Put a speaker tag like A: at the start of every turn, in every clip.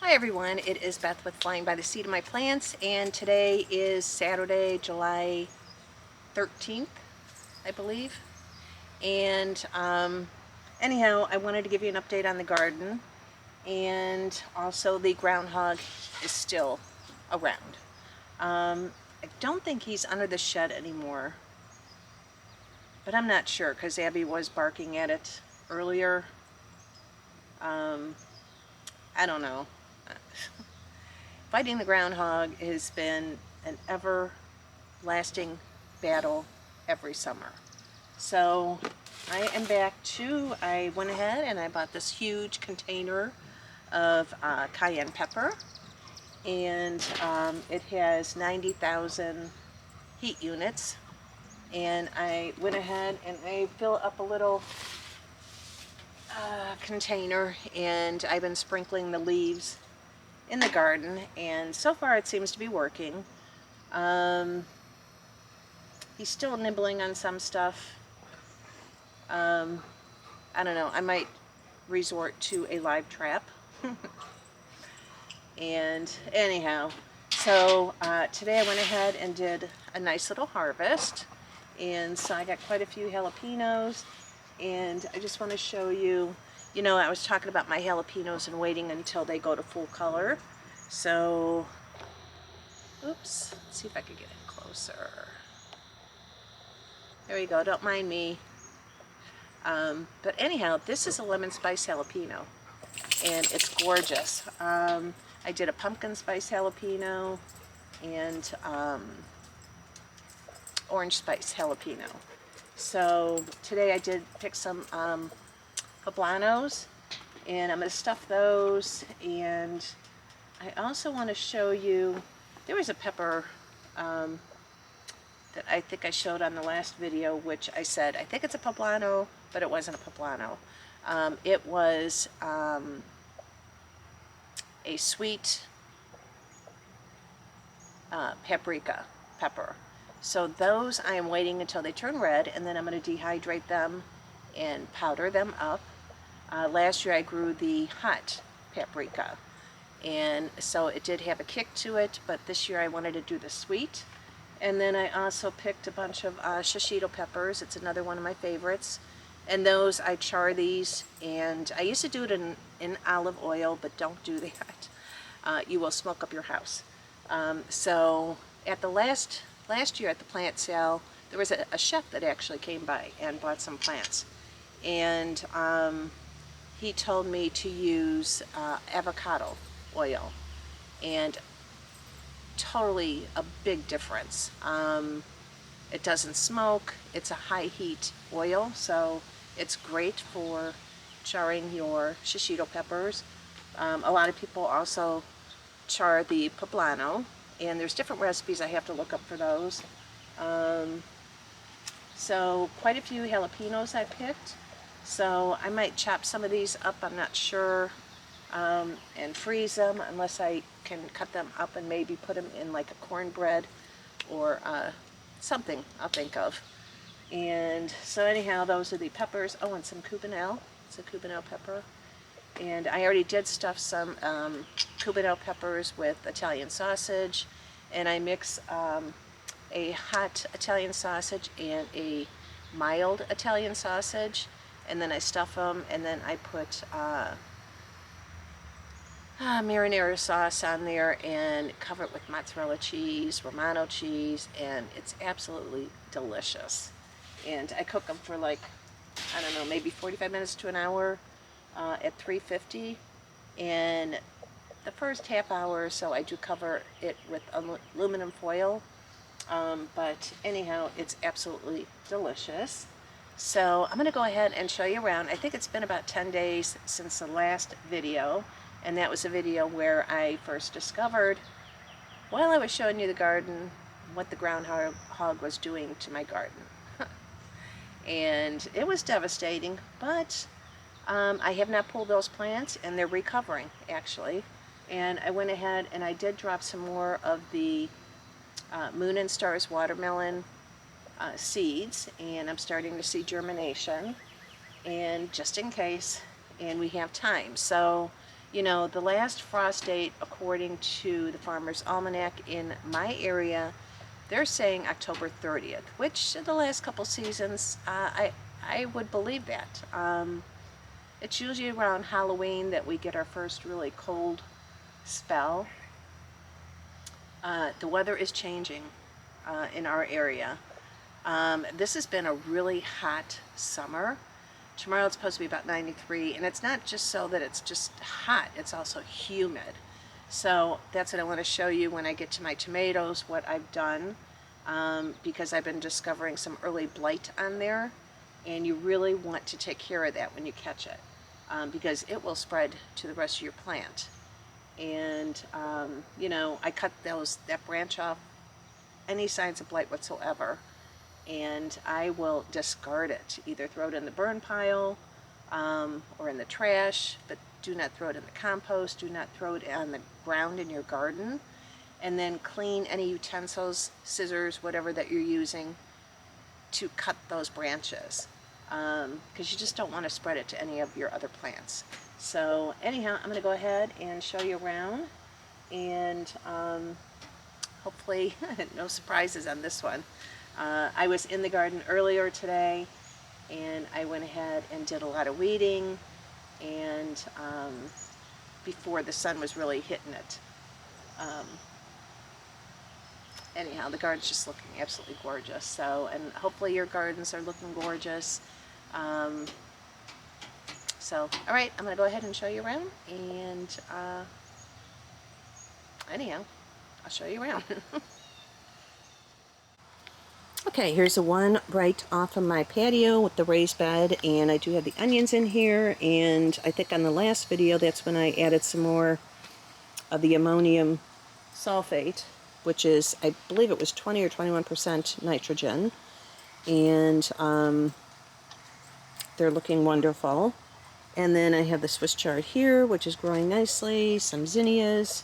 A: Hi everyone, it is Beth with Flying by the Seat of My Plants, and today is Saturday, July 13th, I believe. And anyhow, I wanted to give you an update on the garden, and also the groundhog is still around. I don't think he's under the shed anymore, but I'm not sure because Abby was barking at it earlier. I don't know. Fighting the groundhog has been an everlasting battle every summer. So I am back I went ahead and I bought this huge container of cayenne pepper, and it has 90,000 heat units, and I went ahead and I fill up a little container, and I've been sprinkling the leaves in the garden, and so far it seems to be working. He's still nibbling on some stuff. I don't know, I might resort to a live trap. And anyhow, so today I went ahead and did a nice little harvest, and so I got quite a few jalapenos, and I just want to show you, I was talking about my jalapenos and waiting until they go to full color. So oops, let's see if I could get in closer. There you go, don't mind me. But anyhow, this is a lemon spice jalapeno, and it's gorgeous. I did a pumpkin spice jalapeno and orange spice jalapeno. So today I did pick some poblanos, and I'm going to stuff those. And I also want to show you, there was a pepper that I think I showed on the last video, which I said, I think it's a poblano, but it wasn't a poblano. It was a sweet paprika pepper. So those I am waiting until they turn red, and then I'm going to dehydrate them and powder them up. Last year I grew the hot paprika, and so it did have a kick to it, but this year I wanted to do the sweet. And then I also picked a bunch of shishito peppers. It's another one of my favorites. And those, I char these, and I used to do it in olive oil, but don't do that. You will smoke up your house. So at the last year at the plant sale, there was a chef that actually came by and bought some plants. And he told me to use avocado oil, and totally a big difference. It doesn't smoke, it's a high heat oil, so it's great for charring your shishito peppers. A lot of people also char the poblano, and there's different recipes I have to look up for those. So quite a few jalapenos I picked, so I might chop some of these up, I'm not sure, and freeze them, unless I can cut them up and maybe put them in like a cornbread or something I'll think of. And so anyhow, those are the peppers. Oh, and some cubanelle. It's a cubanelle pepper. And I already did stuff some cubanelle peppers with Italian sausage, and I mix a hot Italian sausage and a mild Italian sausage, and then I stuff them, and then I put marinara sauce on there and cover it with mozzarella cheese, Romano cheese, and it's absolutely delicious. And I cook them for like, I don't know, maybe 45 minutes to an hour at 350, and the first half hour or so I do cover it with aluminum foil, but anyhow, it's absolutely delicious. So I'm going to go ahead and show you around. I think it's been about 10 days since the last video, and that was a video where I first discovered, while I was showing you the garden, what the groundhog was doing to my garden. And it was devastating, but I have not pulled those plants, and they're recovering actually. And I went ahead and I did drop some more of the Moon and Stars watermelon seeds, and I'm starting to see germination, and just in case, and we have time. So You know, the last frost date, according to the Farmer's Almanac in my area, they're saying October 30th, which in the last couple seasons, I would believe that. It's usually around Halloween that we get our first really cold spell. The weather is changing in our area. This has been a really hot summer. Tomorrow it's supposed to be about 93, and it's not just so that it's just hot, it's also humid. So that's what I want to show you when I get to my tomatoes, what I've done, because I've been discovering some early blight on there, and you really want to take care of that when you catch it, because it will spread to the rest of your plant. And you know, I cut that branch off, any signs of blight whatsoever, and I will discard it, either throw it in the burn pile or in the trash, but do not throw it in the compost, do not throw it on the ground in your garden, and then clean any utensils, scissors, whatever that you're using to cut those branches, because you just don't want to spread it to any of your other plants. So anyhow, I'm going to go ahead and show you around, and hopefully no surprises on this one. I was in the garden earlier today, and I went ahead and did a lot of weeding, and before the sun was really hitting it. Anyhow, the garden's just looking absolutely gorgeous. So, and hopefully your gardens are looking gorgeous. So, all right, I'm going to go ahead and show you around, and anyhow, I'll show you around. Okay, here's the one right off of my patio with the raised bed, and I do have the onions in here, and I think on the last video that's when I added some more of the ammonium sulfate, which is, I believe it was 20 or 21% nitrogen, and they're looking wonderful. And then I have the Swiss chard here, which is growing nicely, some zinnias,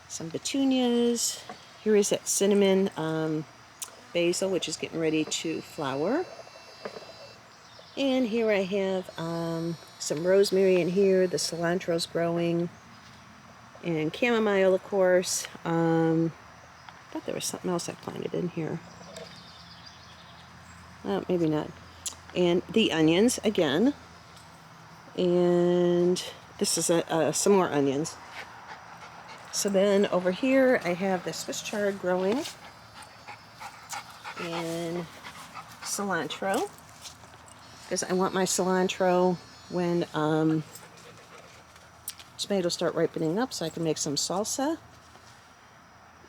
A: some petunias. Here is that cinnamon basil, which is getting ready to flower. And here I have some rosemary in here. The cilantro's growing. And chamomile, of course. I thought there was something else I planted in here. Oh, maybe not. And the onions, again. And this is some more onions. So then over here I have the Swiss chard growing. And cilantro, because I want my cilantro when tomatoes start ripening up so I can make some salsa.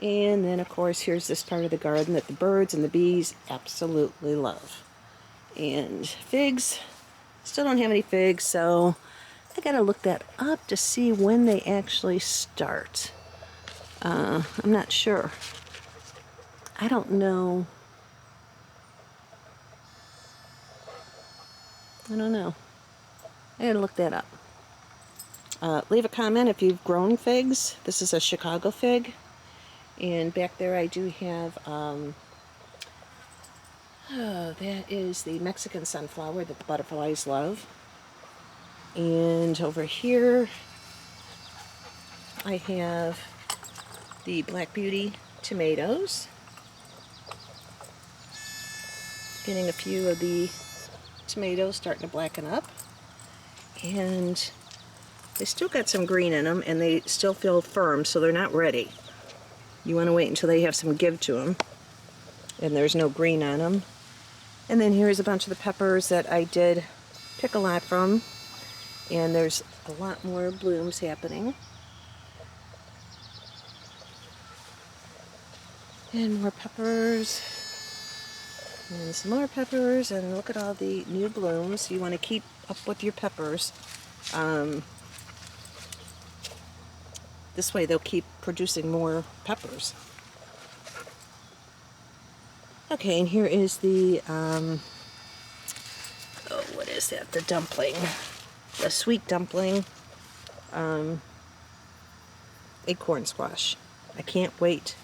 A: And then of course here's this part of the garden that the birds and the bees absolutely love. And figs, still don't have any figs, so I gotta look that up to see when they actually start. I'm not sure. I don't know. I don't know. I gotta look that up. Leave a comment if you've grown figs. This is a Chicago fig. And back there I do have, that is the Mexican sunflower that the butterflies love. And over here I have the Black Beauty tomatoes. Getting a few of the tomatoes starting to blacken up, and they still got some green in them, and they still feel firm, so they're not ready. You want to wait until they have some give to them, and there's no green on them. And then here's a bunch of the peppers that I did pick a lot from, and there's a lot more blooms happening. And more peppers. And some more peppers, and look at all the new blooms. You want to keep up with your peppers. This way they'll keep producing more peppers. Okay, and here is the, what is that? The dumpling. The sweet dumpling. Acorn squash. I can't wait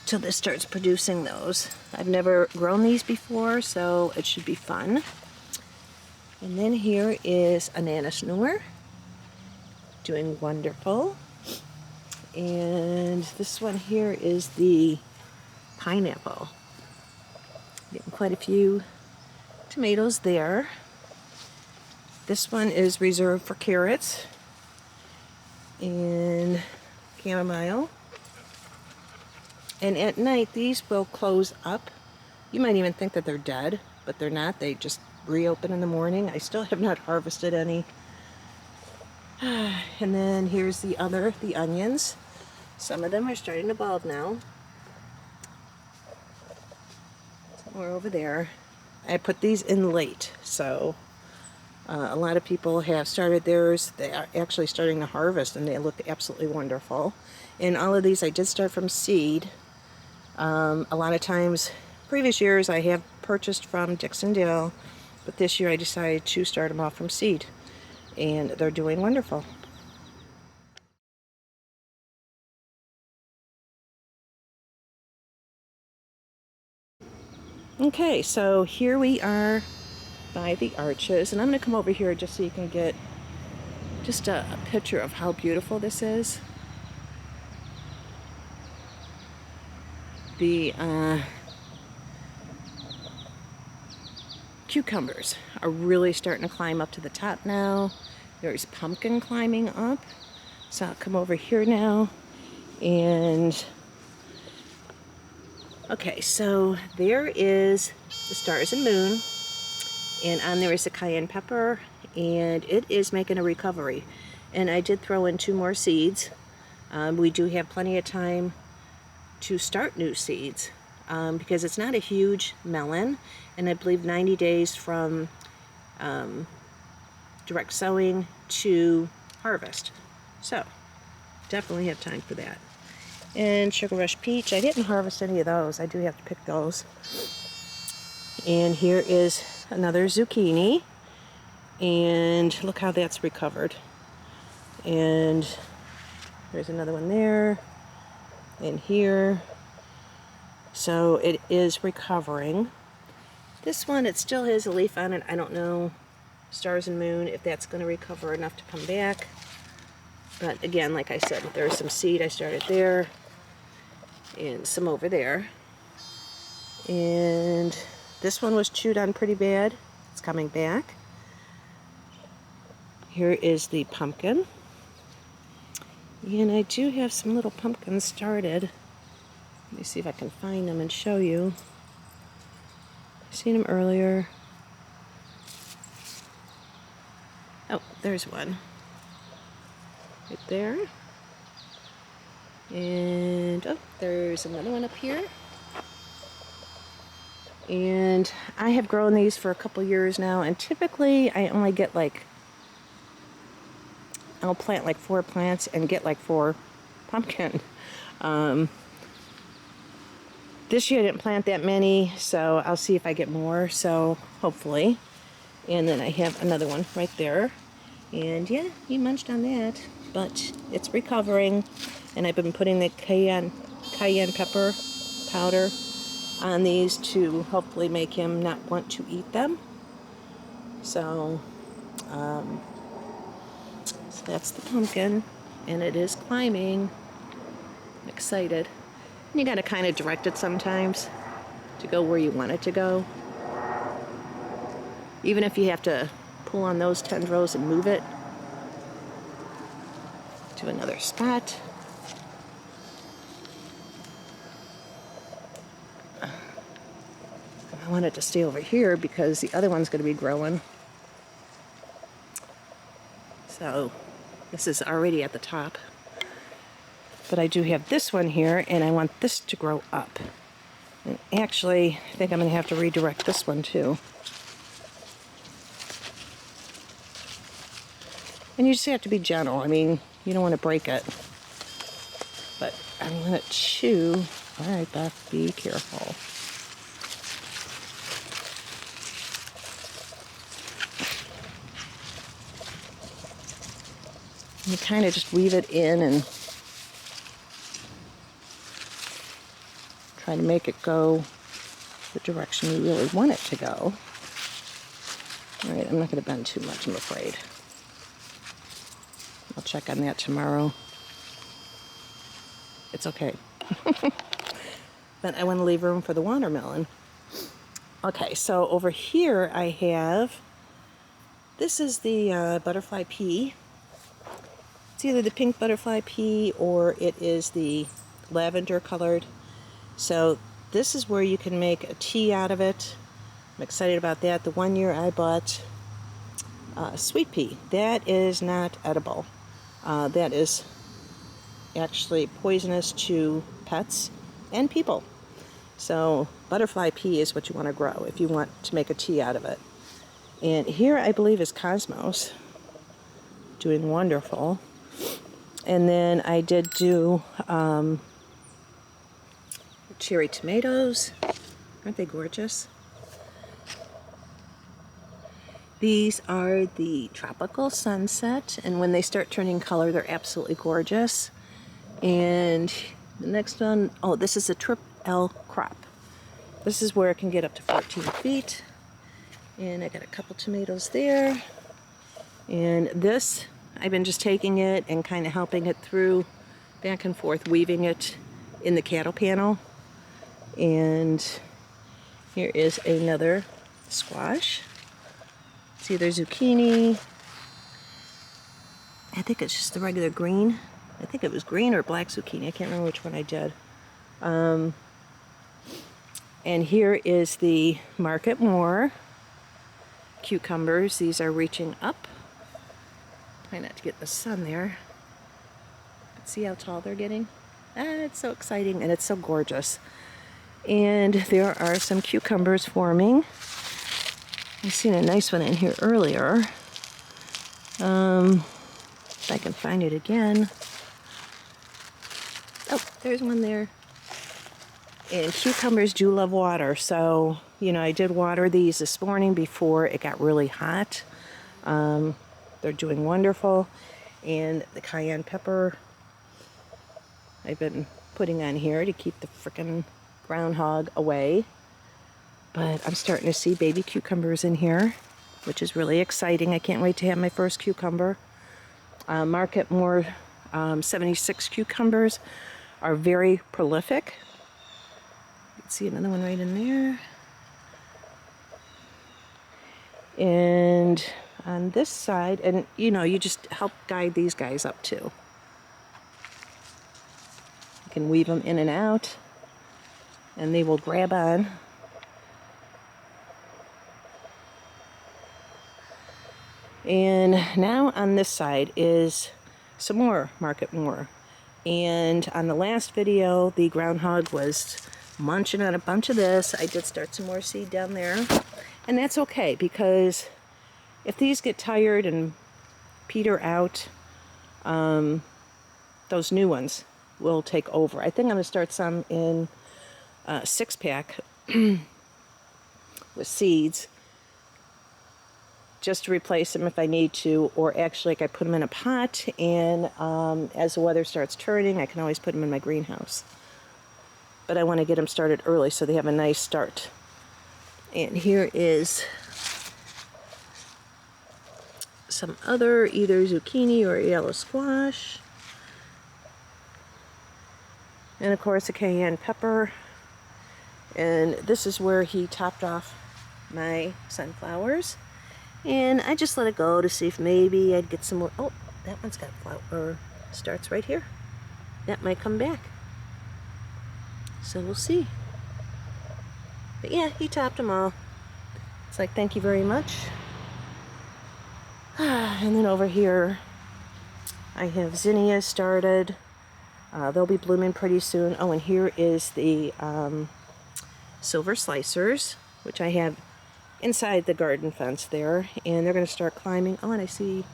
A: till this starts producing those. I've never grown these before, so it should be fun. And then here is ananus noor. doing wonderful. And this one here is the pineapple. Getting quite a few tomatoes there. This one is reserved for carrots and chamomile. And at night, these will close up. You might even think that they're dead, but they're not. They just reopen in the morning. I still have not harvested any. And then here's the onions. Some of them are starting to bulb now. More over there. I put these in late, so a lot of people have started theirs. They are actually starting to harvest, and they look absolutely wonderful. And all of these I did start from seed. A lot of times, previous years I have purchased from Dixondale, but this year I decided to start them off from seed, and they're doing wonderful. Okay, so here we are by the arches, and I'm going to come over here just so you can get just a picture of how beautiful this is. The cucumbers are really starting to climb up to the top now. There's pumpkin climbing up. So I'll come over here now, and okay, so there is the stars and moon, and on there is the cayenne pepper, and it is making a recovery. And I did throw in 2 more seeds. We do have plenty of time to start new seeds because it's not a huge melon, and I believe 90 days from direct sowing to harvest. So definitely have time for that. And Sugar Rush Peach, I didn't harvest any of those. I do have to pick those. And here is another zucchini, and look how that's recovered. And there's another one there, and here. So it is recovering. This one, it still has a leaf on it. I don't know, stars and moon, if that's going to recover enough to come back. But again, like I said, there's some seed. I started there, and some over there. And this one was chewed on pretty bad. It's coming back. Here is the pumpkin. And I do have some little pumpkins started. Let me see if I can find them and show you. I've seen them earlier. Oh, there's one. Right there. And oh, there's another one up here. And I have grown these for a couple years now, and typically I only get I'll plant like 4 plants and get like 4 pumpkin. This year I didn't plant that many, so I'll see if I get more, so hopefully. And then I have another one right there. And yeah, he munched on that, but it's recovering. And I've been putting the cayenne pepper powder on these to hopefully make him not want to eat them. So, so that's the pumpkin, and it is climbing. I'm excited. And you gotta kind of direct it sometimes to go where you want it to go. Even if you have to pull on those tendrils and move it to another spot. I want it to stay over here because the other one's going to be growing. So this is already at the top. But I do have this one here, and I want this to grow up. And actually, I think I'm going to have to redirect this one too. And you just have to be gentle. I mean, you don't want to break it. But I'm going to chew. All right, Beth, be careful. You kind of just weave it in and try to make it go the direction you really want it to go. All right, I'm not going to bend too much, I'm afraid. check on that tomorrow. It's okay. But I want to leave room for the watermelon. Okay, so over here I have, this is the butterfly pea. It's either the pink butterfly pea or it is the lavender colored. So this is where you can make a tea out of it. I'm excited about that. The one year I bought sweet pea. That is not edible. That is actually poisonous to pets and people. So butterfly pea is what you want to grow if you want to make a tea out of it. And here I believe is Cosmos, doing wonderful. And then I did do cherry tomatoes. Aren't they gorgeous? These are the Tropical Sunset, and when they start turning color, they're absolutely gorgeous. And the next one, oh, this is a Trip L crop. This is where it can get up to 14 feet. And I got a couple tomatoes there. And this, I've been just taking it and kind of helping it through, back and forth, weaving it in the cattle panel. And here is another squash. It's either zucchini, I think it's just the regular green. I think it was green or black zucchini. I can't remember which one I did. And here is the Market More cucumbers. These are reaching up. Try not to get the sun there. But see how tall they're getting? It's so exciting and it's so gorgeous. And there are some cucumbers forming. I seen a nice one in here earlier. If I can find it again. Oh, there's one there. And cucumbers do love water, so, you know, I did water these this morning before it got really hot. They're doing wonderful. And the cayenne pepper I've been putting on here to keep the frickin' groundhog away. But I'm starting to see baby cucumbers in here, which is really exciting. I can't wait to have my first cucumber. Market More 76 cucumbers are very prolific. You can see another one right in there. And on this side, and you know, you just help guide these guys up too. You can weave them in and out, and they will grab on. And now on this side is some more Market More. And on the last video, the groundhog was munching on a bunch of this. I did start some more seed down there. And that's okay, because if these get tired and peter out, those new ones will take over. I think I'm going to start some in a 6-pack with seeds, just to replace them if I need to, or actually I put them in a pot, and as the weather starts turning, I can always put them in my greenhouse. But I want to get them started early so they have a nice start. And here is some other either zucchini or yellow squash. And of course a cayenne pepper. And this is where he topped off my sunflowers. And I just let it go to see if maybe I'd get some more. Oh, that one's got flower, starts right here. That might come back. So we'll see. But yeah, he topped them all. It's like, thank you very much. And then over here, I have zinnias started. They'll be blooming pretty soon. Oh, and here is the silver slicers, which I have inside the garden fence there, and they're going to start climbing. Oh, and I see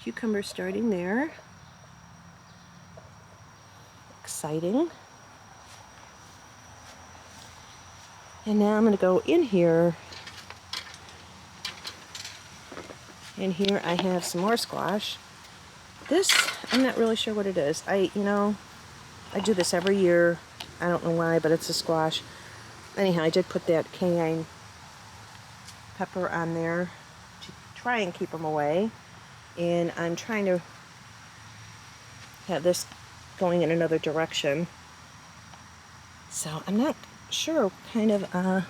A: cucumbers starting there. Exciting. And now I'm going to go in here, and here I have some more squash. This, I'm not really sure what it is. I do this every year. I don't know why, but it's a squash. Anyhow, I did put that cayenne pepper on there to try and keep them away. And I'm trying to have this going in another direction. So I'm not sure what kind of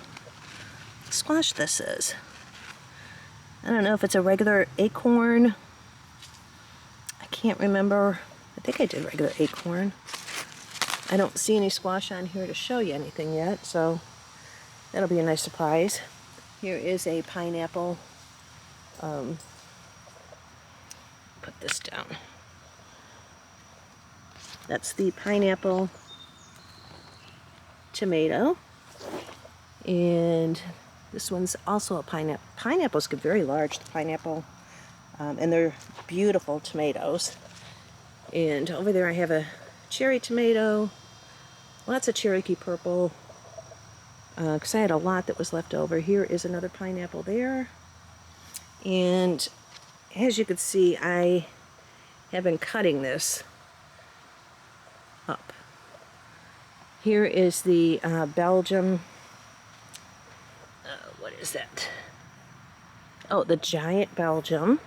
A: squash this is. I don't know if it's a regular acorn. I can't remember. I think I did regular acorn. I don't see any squash on here to show you anything yet, so that'll be a nice surprise. Here is a pineapple. Put this down. That's the pineapple tomato. And this one's also a pineapple. Pineapples get very large, the pineapple. And they're beautiful tomatoes. And over there I have a cherry tomato. Lots of Cherokee purple. Because I had a lot that was left over. Here is another pineapple there. And as you can see, I have been cutting this up. Here is the Belgium, what is that? Oh, the giant Belgium.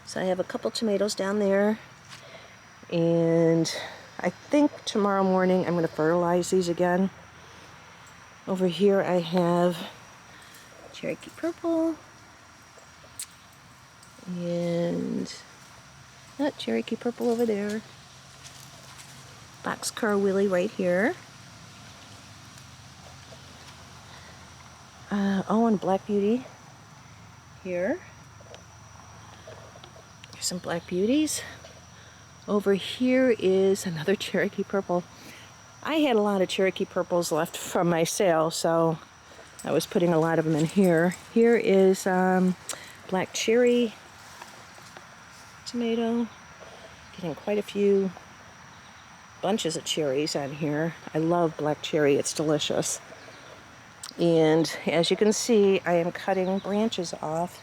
A: So I have a couple tomatoes down there. And I think tomorrow morning I'm going to fertilize these again. Over here I have Cherokee purple. And not Cherokee purple over there. Boxcar Willie right here. Oh, and Black Beauty here. There's some Black Beauties. Over here is another Cherokee purple. I had a lot of Cherokee purples left from my sale, so I was putting a lot of them in here. Here is black cherry tomato. Getting quite a few bunches of cherries on here. I love black cherry, it's delicious. And as you can see, I am cutting branches off.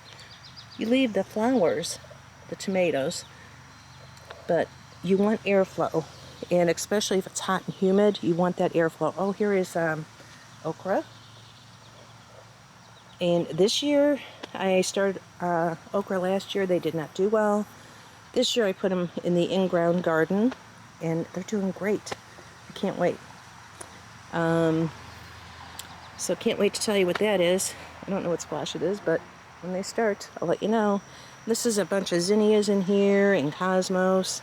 A: You leave the flowers, the tomatoes, but you want airflow. And especially if it's hot and humid, you want that airflow. Oh, here is okra. And this year, I started okra last year. They did not do well. This year I put them in the in-ground garden, and they're doing great. I can't wait. So can't wait to tell you what that is. I don't know what squash it is, but when they start, I'll let you know. This is a bunch of zinnias in here and cosmos.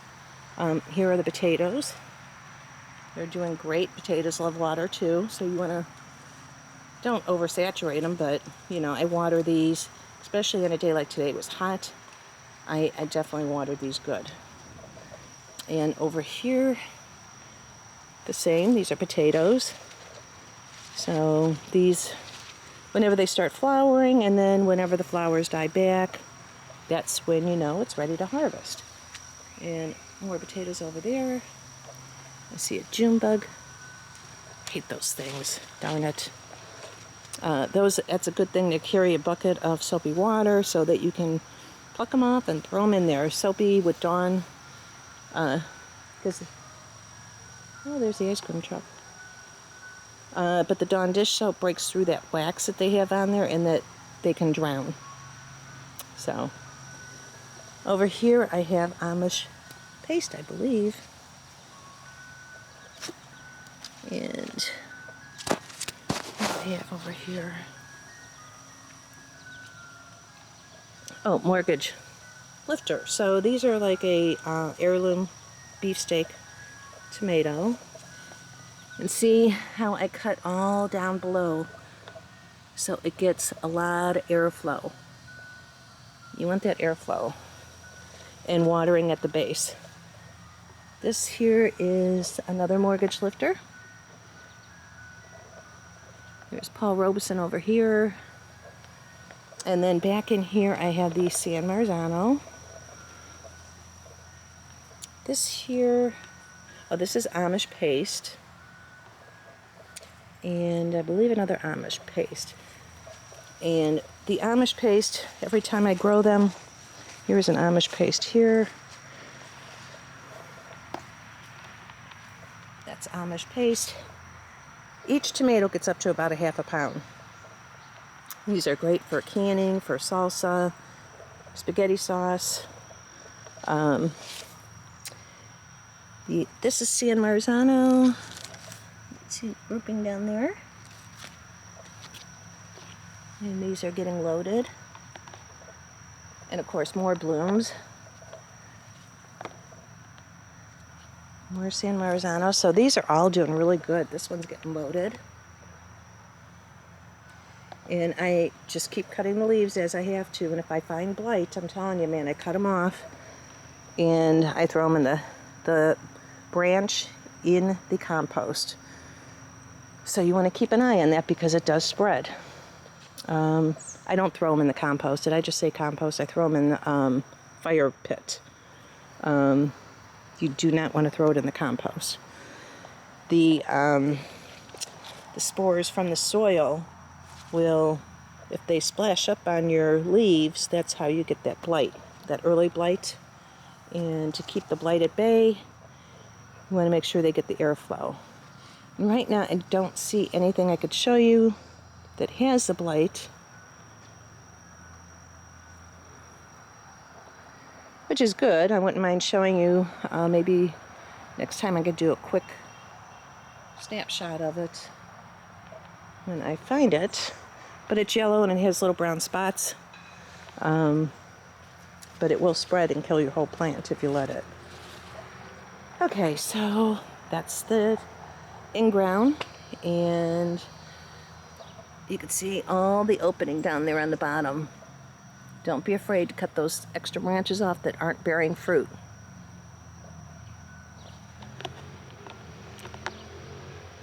A: Here are the potatoes. They're doing great. Potatoes love water too, so you want to, don't oversaturate them, but you know, I water these, especially on a day like today. It was hot. I definitely watered these good. And over here, the same. These are potatoes. So these, whenever they start flowering, and then whenever the flowers die back, that's when you know it's ready to harvest. And more potatoes over there. I see a June bug. Hate those things. Darn it. That's a good thing to carry a bucket of soapy water so that you can pluck them off and throw them in there. Soapy with Dawn. Because, oh, there's the ice cream truck. But the Dawn dish soap breaks through that wax that they have on there, and that they can drown. So, over here I have Amish paste, I believe. And what do I have over here? Oh, mortgage lifter. So these are like a heirloom beefsteak tomato. And see how I cut all down below so it gets a lot of airflow. You want that airflow. And watering at the base. This here is another mortgage lifter. There's Paul Robeson over here. And then back in here I have the San Marzano. This here, oh, this is Amish paste. And I believe another Amish paste. And the Amish paste, every time I grow them, here's an Amish paste here. That's Amish paste. Each tomato gets up to about a half a pound. These are great for canning, for salsa, spaghetti sauce. This is San Marzano. See grouping down there. And these are getting loaded. And of course more blooms. More San Marzano. So these are all doing really good. This one's getting loaded. And I just keep cutting the leaves as I have to. And if I find blight, I'm telling you, man, I cut them off. And I throw them in the branch in the compost. So you want to keep an eye on that because it does spread. I don't throw them in the compost. Did I just say compost? I throw them in the fire pit. You do not want to throw it in the compost. The spores from the soil will, if they splash up on your leaves, that's how you get that blight, that early blight. And to keep the blight at bay, you want to make sure they get the airflow. And right now, I don't see anything I could show you that has the blight, which is good. I wouldn't mind showing you. Maybe next time I could do a quick snapshot of it when I find it. But it's yellow and it has little brown spots. But it will spread and kill your whole plant if you let it. Okay, so that's the in-ground, and you can see all the opening down there on the bottom. Don't be afraid to cut those extra branches off that aren't bearing fruit.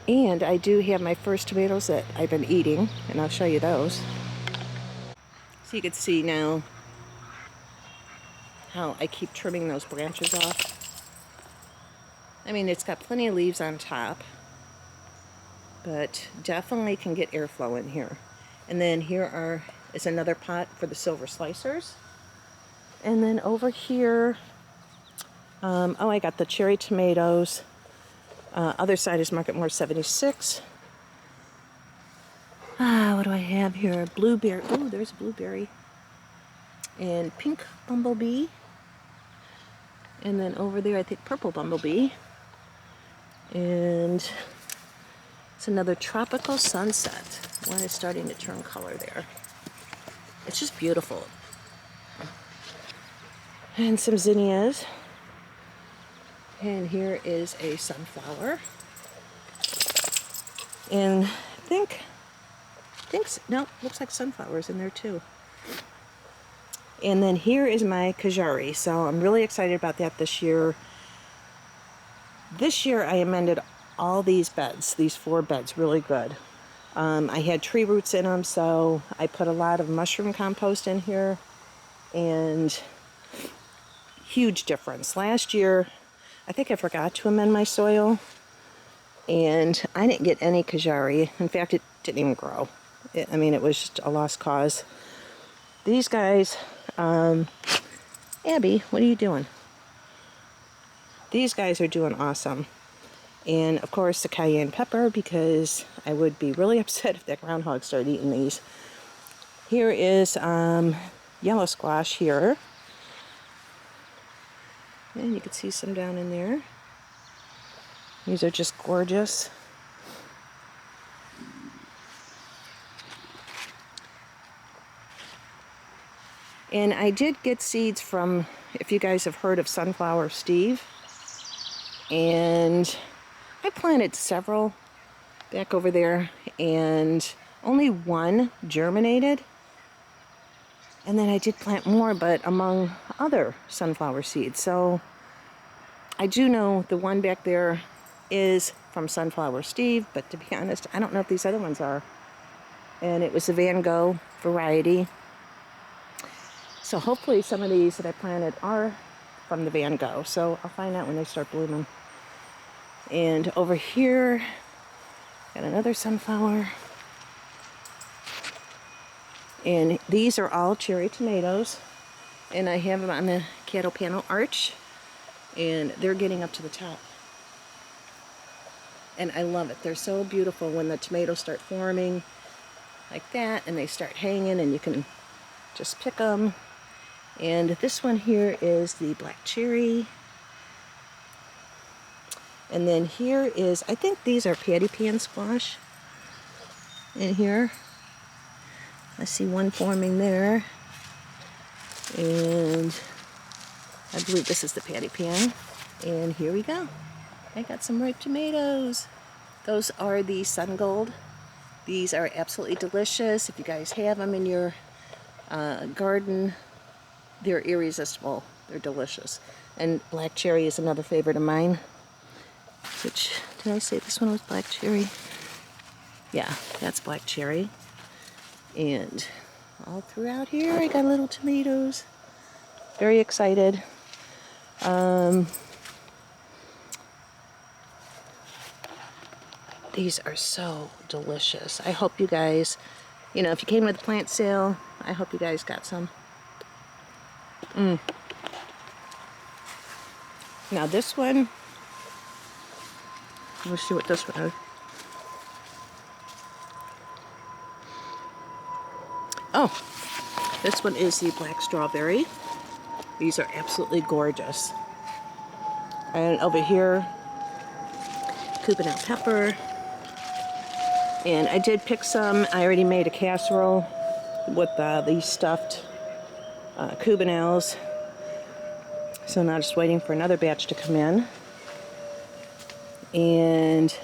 A: And I do have my first tomatoes that I've been eating, and I'll show you those. So you can see now how I keep trimming those branches off. I mean, it's got plenty of leaves on top, but definitely can get airflow in here. And then here is another pot for the silver slicers. And then over here, oh, I got the cherry tomatoes. Other side is Market More 76. What do I have here? Blueberry. Oh, there's a blueberry. And pink bumblebee. And then over there, I think purple bumblebee. And it's another tropical sunset. One is starting to turn color there. It's just beautiful. And some zinnias. And here is a sunflower. And no, looks like sunflowers in there too. And then here is my kajari. So I'm really excited about that this year. This year I amended all these beds, these 4 beds, really good. I had tree roots in them, so I put a lot of mushroom compost in here, and huge difference. Last year, I think I forgot to amend my soil, and I didn't get any kajari. In fact, it didn't even grow. I mean, it was just a lost cause. These guys, Abby, what are you doing? These guys are doing awesome. And of course the cayenne pepper, because I would be really upset if that groundhog started eating these. Here is yellow squash here. And you can see some down in there. These are just gorgeous. And I did get seeds from, if you guys have heard of Sunflower Steve. And I planted several back over there, and only one germinated. And then I did plant more, but among other sunflower seeds. So I do know the one back there is from Sunflower Steve, but to be honest, I don't know if these other ones are. And it was the Van Gogh variety. So hopefully some of these that I planted are from the Van Gogh. So I'll find out when they start blooming. And over here, got another sunflower. And these are all cherry tomatoes. And I have them on the cattle panel arch. And they're getting up to the top. And I love it. They're so beautiful when the tomatoes start forming like that. And they start hanging and you can just pick them. And this one here is the black cherry. And then here is, I think these are patty pan squash in here. I see one forming there. And I believe this is the patty pan. And here we go. I got some ripe tomatoes. Those are the Sun Gold. These are absolutely delicious. If you guys have them in your garden, they're irresistible. They're delicious. And black cherry is another favorite of mine. Which, did I say this one was black cherry? Yeah, that's black cherry. And all throughout here, I got little tomatoes. Very excited. These are so delicious. I hope you guys, you know, if you came to the plant sale, I hope you guys got some. Now this one, let's see what this one is. Oh, this one is the black strawberry. These are absolutely gorgeous. And over here, Cubanelle pepper. And I did pick some. I already made a casserole with these stuffed Cubanelles. So now just waiting for another batch to come in. And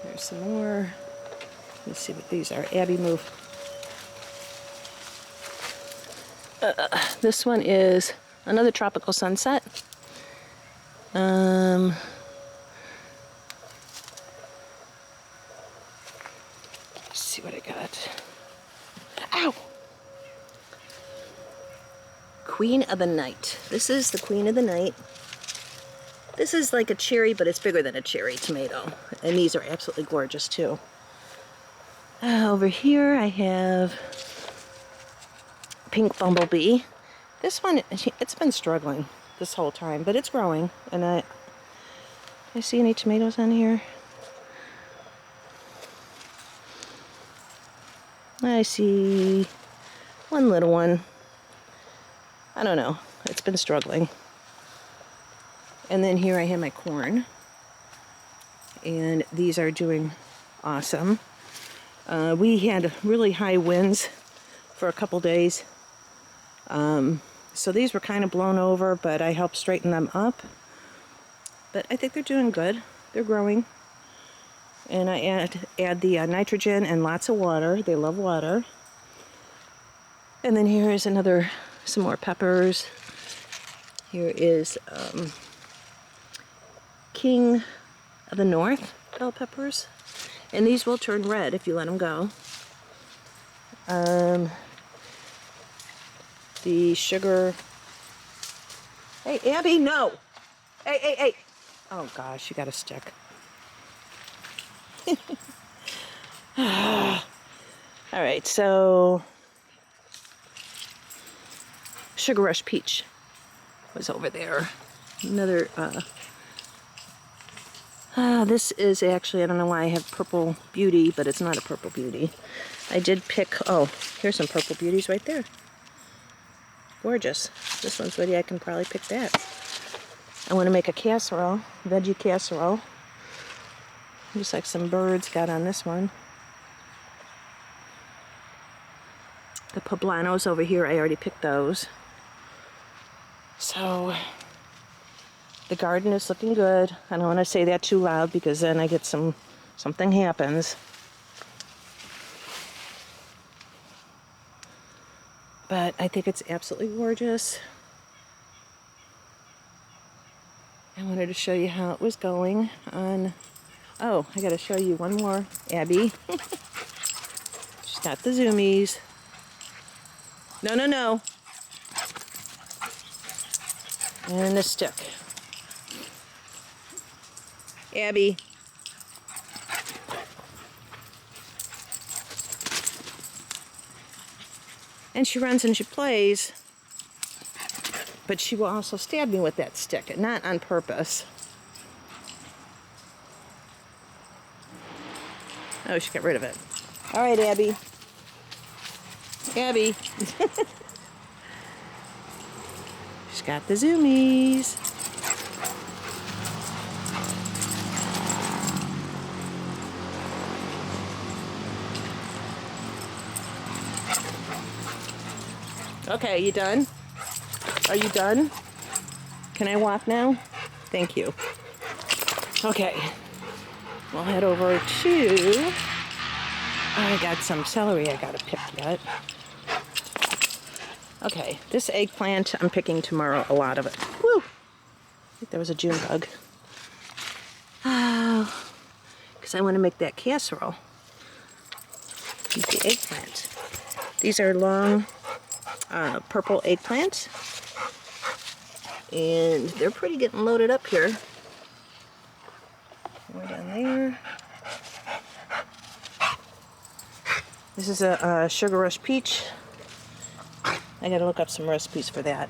A: there's some more. Let's see what these are. Abby, move. This one is another tropical sunset. Let's see what I got. Ow! Queen of the Night. This is the Queen of the Night. This is like a cherry, but it's bigger than a cherry tomato. And these are absolutely gorgeous too. Over here I have Pink Bumblebee. This one, it's been struggling this whole time, but it's growing. And I see any tomatoes on here? I see one little one. I don't know. It's been struggling. And then here I have my corn. And these are doing awesome. We had really high winds for a couple days. So these were kind of blown over, but I helped straighten them up. But I think they're doing good. They're growing. And I add the nitrogen and lots of water. They love water. And then here is some more peppers. Here is King of the North bell peppers. And these will turn red if you let them go. The sugar. Hey, Abby, no! Hey, hey, hey! Oh gosh, you got a stick. Alright, so Sugar Rush Peach was over there. Another, this is actually, I don't know why I have Purple Beauty, but it's not a Purple Beauty. I did pick, oh, here's some Purple Beauties right there. Gorgeous. This one's ready, I can probably pick that. I want to make a casserole, veggie casserole. Just like some birds got on this one. The poblanos over here, I already picked those. So, the garden is looking good. I don't want to say that too loud because then I get something happens. But I think it's absolutely gorgeous. I wanted to show you how it was going on. Oh, I gotta show you one more. Abby. She's got the zoomies. No, no, no. And the stick. Abby. And she runs and she plays. But she will also stab me with that stick, not on purpose. Oh, she got rid of it. All right, Abby. Abby. She's got the zoomies. Okay, you done? Are you done? Can I walk now? Thank you. Okay. We'll head over to... I got some celery I gotta pick yet. Okay, this eggplant I'm picking tomorrow, a lot of it. Woo! I think there was a June bug. Because I want to make that casserole. Use the eggplant. These are long purple eggplants. And they're pretty getting loaded up here. More down there. This is a sugar rush peach. I gotta look up some recipes for that.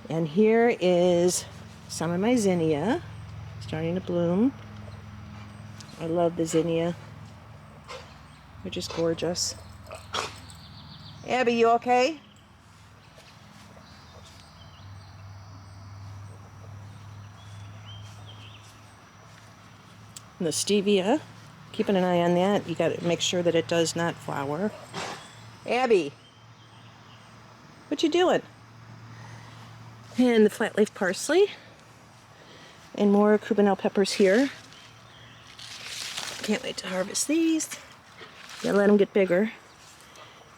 A: And here is some of my zinnia starting to bloom. I love the zinnia. They're just gorgeous. Abby, you okay? And the stevia, keeping an eye on that. You gotta make sure that it does not flower. Abby, what you doing? And the flat leaf parsley. And more cubanelle peppers here. Can't wait to harvest these. Gotta let them get bigger.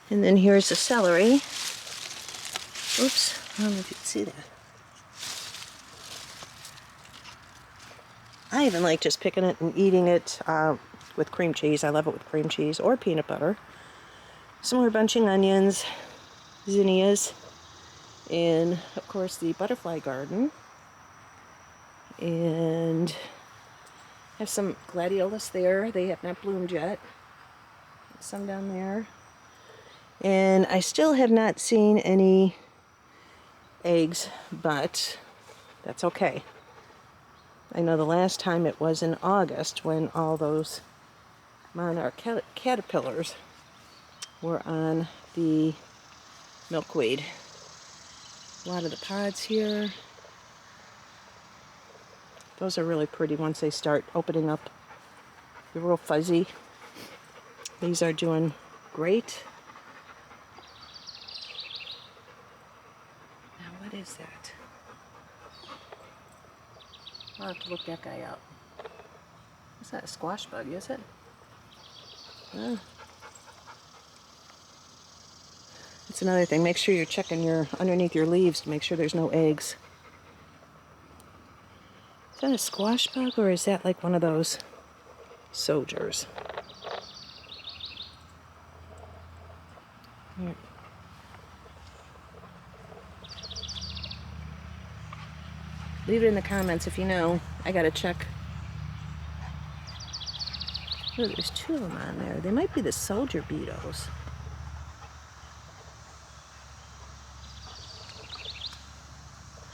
A: And then here's the celery. Oops, I don't know if you can see that. I even like just picking it and eating it with cream cheese. I love it with cream cheese or peanut butter. Some more bunching onions, zinnias, and of course the butterfly garden. And have some gladiolus there. They have not bloomed yet. Some down there. And I still have not seen any eggs, but that's okay. I know the last time it was in August when all those monarch caterpillars were on the milkweed. A lot of the pods here. Those are really pretty once they start opening up. They're real fuzzy. These are doing great. Now what is that? I'll have to look that guy up. Is that a squash bug, is it? That's another thing. Make sure you're checking underneath your leaves to make sure there's no eggs. Is that a squash bug or is that like one of those soldiers? Here. Leave it in the comments if you know. I gotta check. Oh, there's two of them on there. They might be the soldier beetles.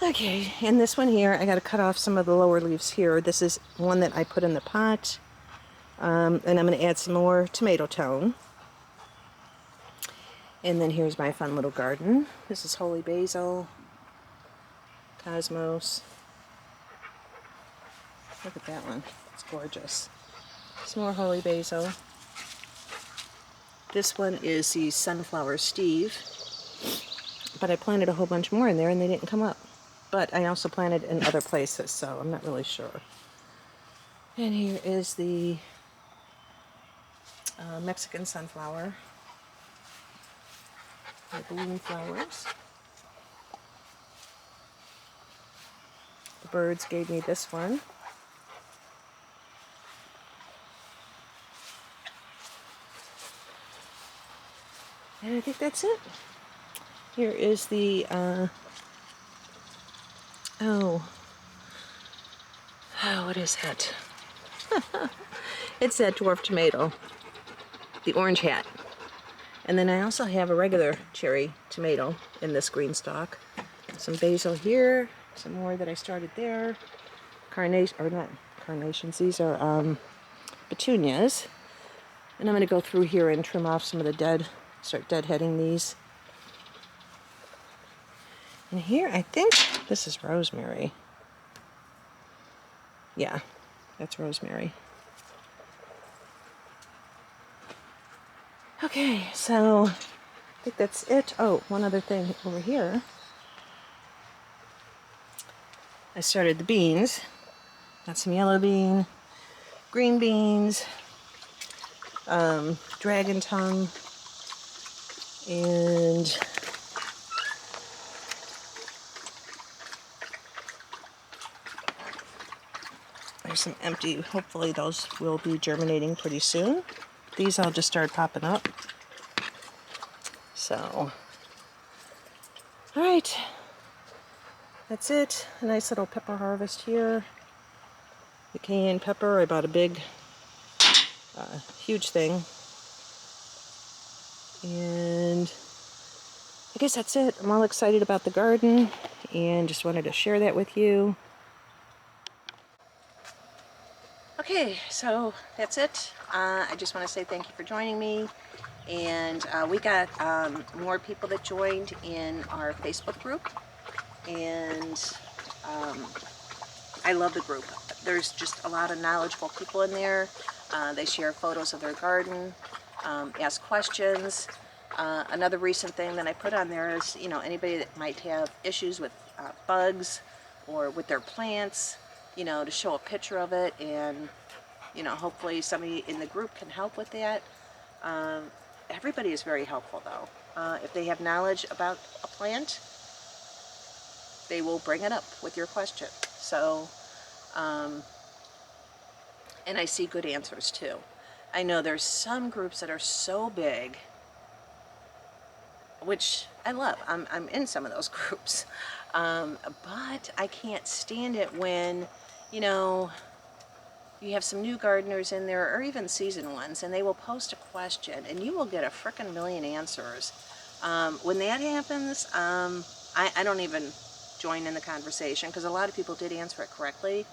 A: Okay, and this one here, I gotta cut off some of the lower leaves here. This is one that I put in the pot. And I'm gonna add some more tomato tone. And then here's my fun little garden. This is holy basil, cosmos. Look at that one, it's gorgeous. Some more holy basil. This one is the sunflower Steve. But I planted a whole bunch more in there and they didn't come up. But I also planted in other places, so I'm not really sure. And here is the Mexican sunflower. The balloon flowers. The birds gave me this one. And I think that's it. Here is the, what is that? It's that dwarf tomato, the orange hat. And then I also have a regular cherry tomato in this green stalk. Some basil here, some more that I started there. Carnation, or not carnations, these are petunias. And I'm going to go through here and trim off some of the start deadheading these. And here, I think this is rosemary. Yeah, that's rosemary. Okay, so
B: think that's it. Oh, one other thing over here. I started the beans. Got some yellow bean, green beans, dragon tongue, and there's some empty. Hopefully those will be germinating pretty soon. These all just started popping up. So, all right, that's it. A nice little pepper harvest here. The cayenne pepper, I bought a big, huge thing. And I guess that's it. I'm all excited about the garden and just wanted to share that with you.
A: Okay, so that's it. I just want to say thank you for joining me. And we got more people that joined in our Facebook group. And I love the group. There's just a lot of knowledgeable people in there. They share photos of their garden, ask questions. Another recent thing that I put on there is, you know, anybody that might have issues with bugs or with their plants, you know, to show a picture of it, and, you know, hopefully somebody in the group can help with that. Everybody is very helpful, though. If they have knowledge about a plant, they will bring it up with your question. So, and I see good answers too. I know there's some groups that are so big, which I love. I'm in some of those groups. But I can't stand it when, you know, you have some new gardeners in there, or even seasoned ones, and they will post a question and you will get a frickin' million answers. When that happens, I don't even join in the conversation, because a lot of people did answer it correctly.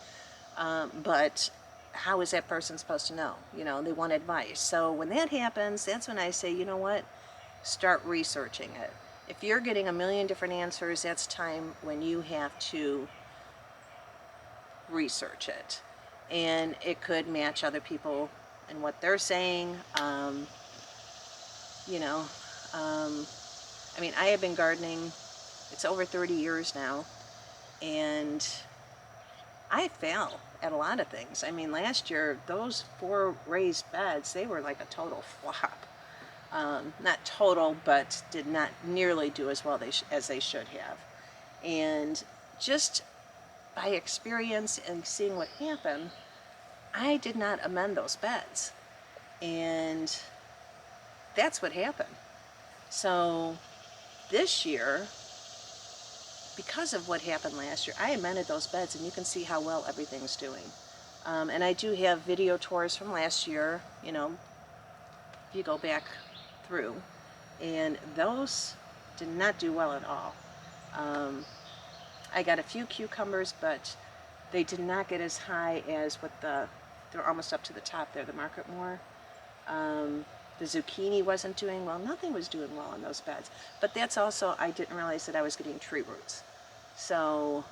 A: But how is that person supposed to know? You know, they want advice. So when that happens, that's when I say, you know what? Start researching it. If you're getting a million different answers, that's time when you have to research it. And it could match other people and what they're saying. You know, I mean, I have been gardening, it's over 30 years now, and I fail at a lot of things. I mean, last year, those 4 raised beds, they were like a total flop. Not total, but did not nearly do as well as they should have. And just by experience and seeing what happened, I did not amend those beds. And that's what happened. So this year, because of what happened last year, I amended those beds, and you can see how well everything's doing. And I do have video tours from last year, you know, if you go back through, and those did not do well at all. I got a few cucumbers, but they did not get as high as what they're almost up to the top there, the market more. The zucchini wasn't doing well. Nothing was doing well in those beds. But that's also, I didn't realize that I was getting tree roots. So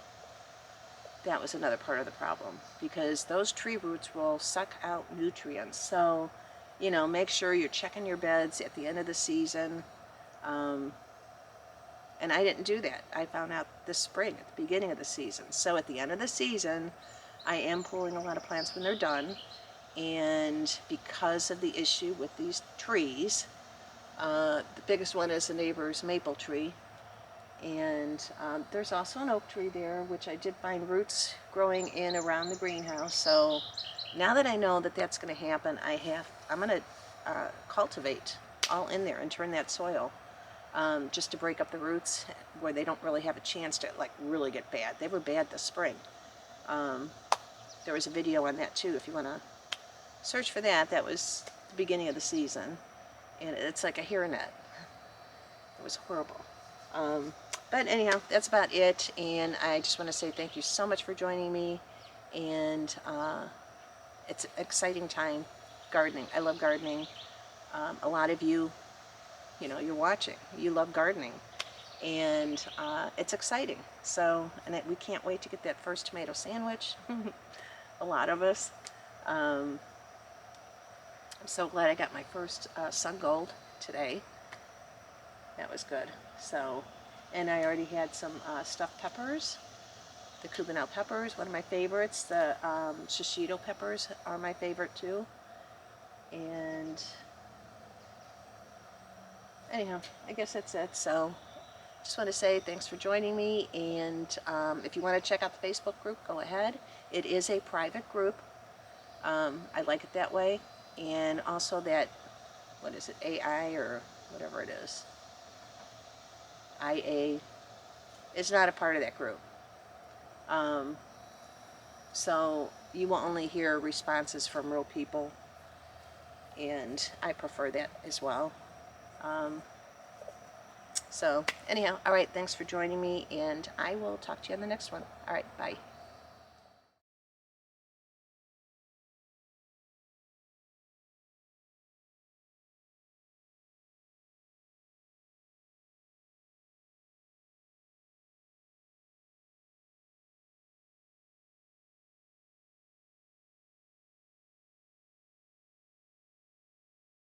A: that was another part of the problem, because those tree roots will suck out nutrients. So, you know, make sure you're checking your beds at the end of the season. And I didn't do that. I found out this spring at the beginning of the season. So at the end of the season, I am pulling a lot of plants when they're done. And because of the issue with these trees, the biggest one is the neighbor's maple tree. And there's also an oak tree there, which I did find roots growing in around the greenhouse. So now that I know that that's going to happen, I'm going to cultivate all in there and turn that soil, just to break up the roots where they don't really have a chance to like really get bad. They were bad this spring. There was a video on that too, if you want to search for that. That was the beginning of the season, and it's like a hairnet. It was horrible. But anyhow, that's about it, and I just want to say thank you so much for joining me, and it's an exciting time gardening. I love gardening. A lot of you, you know, you're watching, you love gardening, and it's exciting. So, and we can't wait to get that first tomato sandwich. A lot of us. I'm so glad I got my first sun gold today. That was good. So, and I already had some stuffed peppers. The Cubanelle peppers, one of my favorites. The shishito peppers are my favorite too. And anyhow, I guess that's it. So just want to say thanks for joining me, and if you want to check out the Facebook group, go ahead. It is a private group. I like it that way. And also that, what is it, AI or whatever it is, IA, is not a part of that group. So you will only hear responses from real people, and I prefer that as well. So anyhow, all right, thanks for joining me, and I will talk to you on the next one. All right, bye.